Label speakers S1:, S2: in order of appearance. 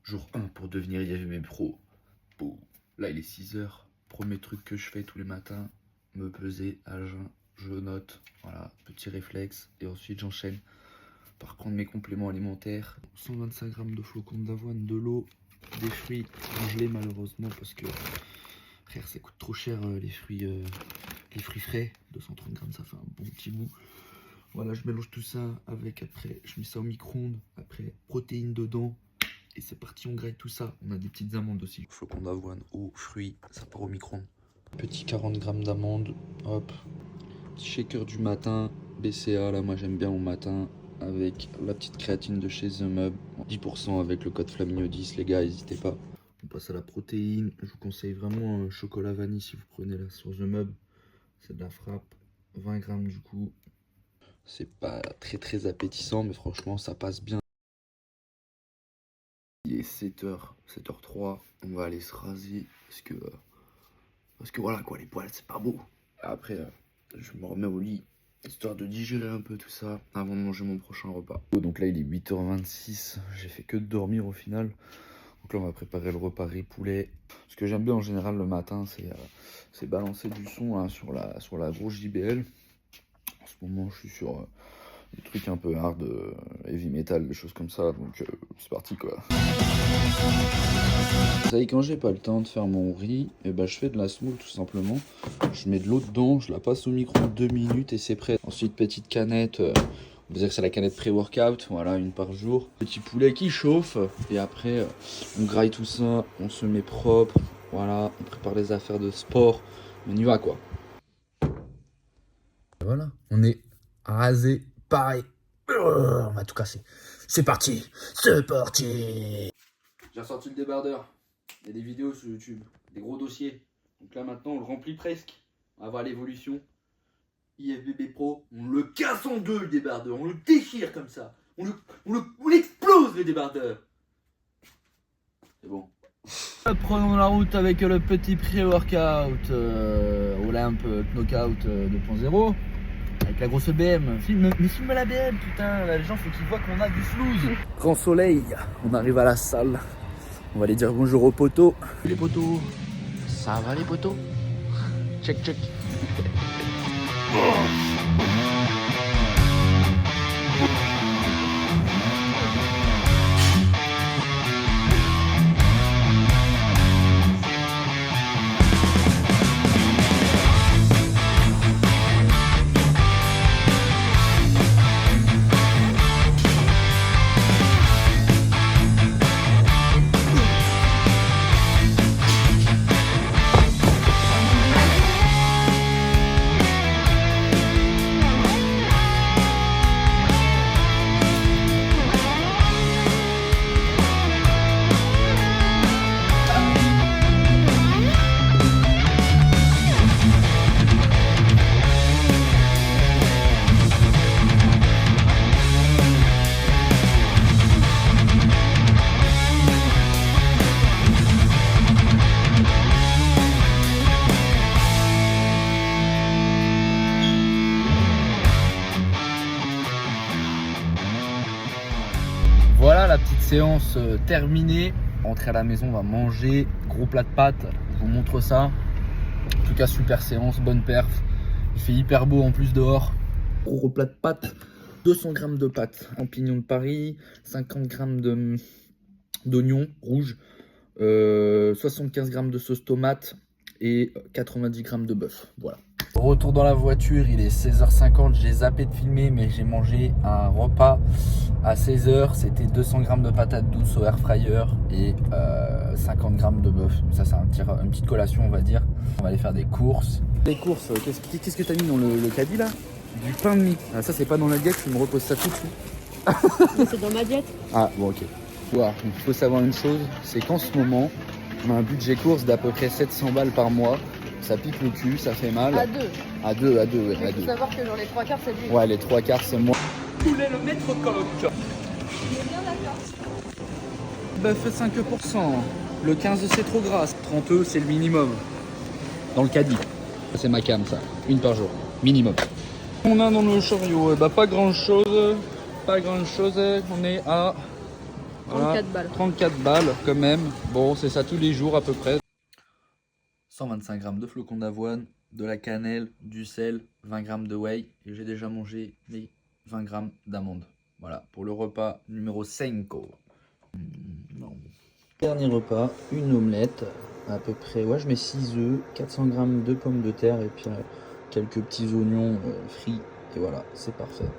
S1: Jour 1 pour devenir IFBB Pro. Boum. Là, il est 6h. Premier truc que je fais tous les matins, me peser à jeun. Je note, voilà, petit réflexe. Et ensuite, j'enchaîne par prendre mes compléments alimentaires. 125 grammes de flocons d'avoine, de l'eau, des fruits congelés malheureusement parce que, frère, ça coûte trop cher les fruits frais. 230 grammes, ça fait un bon petit goût. Voilà, je mélange tout ça avec, après, je mets ça au micro-ondes. Après, protéines dedans. Et c'est parti, on graille tout ça. On a des petites amandes aussi. Flocons d'avoine, eau, fruits, ça part au micro-ondes. Petit 40 grammes d'amandes, hop. Petit shaker du matin, BCA, là moi j'aime bien au matin. Avec la petite créatine de chez The Mub. 10% avec le code Flaminio10, les gars, n'hésitez pas. On passe à la protéine. Je vous conseille vraiment un chocolat vanille si vous prenez là sur The Mub. C'est de la frappe. 20 grammes du coup. C'est pas très appétissant, mais franchement ça passe bien. Il est 7h, 7h03, on va aller se raser parce que voilà quoi, les poils c'est pas beau. Après, je me remets au lit, histoire de digérer un peu tout ça avant de manger mon prochain repas. Donc là il est 8h26, j'ai fait que de dormir au final. Donc là on va préparer le repas riz poulet. Ce que j'aime bien en général le matin, c'est balancer du son hein, sur la grosse JBL. En ce moment je suis sur des trucs un peu hard, heavy metal, des choses comme ça, donc c'est parti quoi. Vous savez, quand j'ai pas le temps de faire mon riz, et ben je fais de la semoule tout simplement. Je mets de l'eau dedans, je la passe au micro 2 minutes et c'est prêt. Ensuite petite canette, on peut dire que c'est la canette pré-workout, voilà, une par jour. Petit poulet qui chauffe et après on graille tout ça, on se met propre, voilà, on prépare les affaires de sport, on y va quoi. Voilà, on est rasé. Pareil, on va tout casser. C'est parti, c'est parti. J'ai ressorti le débardeur. Il y a des vidéos sur YouTube, des gros dossiers. Donc là maintenant on le remplit presque. On va voir l'évolution. IFBB Pro, on le casse en deux le débardeur, on le déchire comme ça. On explose le débardeur. C'est bon. Prenons la route avec le petit pré-workout Olympe Knockout 2.0. Avec la grosse BM, filme la BM, putain, les gens faut qu'ils voient qu'on a du flouze. Grand soleil, on arrive à la salle. On va aller dire bonjour aux potos. Les potos, ça va les potos? Check. Voilà la petite séance terminée. Rentrer à la maison, on va manger. Gros plat de pâtes, je vous montre ça. En tout cas, super séance, bonne perf. Il fait hyper beau en plus dehors. Gros plat de pâtes, 200 grammes de pâtes en pignon de Paris, 50 grammes d'oignons rouges, 75 grammes de sauce tomate et 90 grammes de bœuf. Voilà. Retour dans la voiture, il est 16h50, j'ai zappé de filmer mais j'ai mangé un repas à 16h, c'était 200 grammes de patates douces au air fryer et 50 grammes de bœuf. Ça c'est une petite collation on va dire. On va aller faire des courses. Les courses, qu'est-ce que t'as mis dans le caddie là? Du pain de mie. Ah, ça c'est pas dans la diète, je me repose ça tout de suite.
S2: C'est dans ma diète.
S1: Ah bon ok. Voilà, il faut savoir une chose, c'est qu'en ce moment, on a un budget course d'à peu près 700 balles par mois. Ça pique le cul, ça fait mal.
S2: À deux.
S1: À deux, ouais.
S2: Il faut savoir que genre les trois quarts c'est lui.
S1: Ouais, les trois quarts c'est moi.
S3: Poulet le maître coq.
S2: On est bien d'accord.
S1: Bœuf 5%. Le 15 c'est trop gras. 30 œufs c'est le minimum. Dans le caddie. Ça c'est ma cam ça. Une par jour. Minimum. On a dans le chariot, pas grand chose. On est à Voilà,
S2: 34 balles.
S1: 34 balles quand même. Bon, c'est ça tous les jours à peu près. 125 grammes de flocons d'avoine, de la cannelle, du sel, 20 grammes de whey. Et j'ai déjà mangé les 20 grammes d'amandes. Voilà, pour le repas numéro 5. Dernier repas, une omelette. À peu près, ouais, je mets 6 œufs, 400 grammes de pommes de terre et puis quelques petits oignons frits. Et voilà, c'est parfait.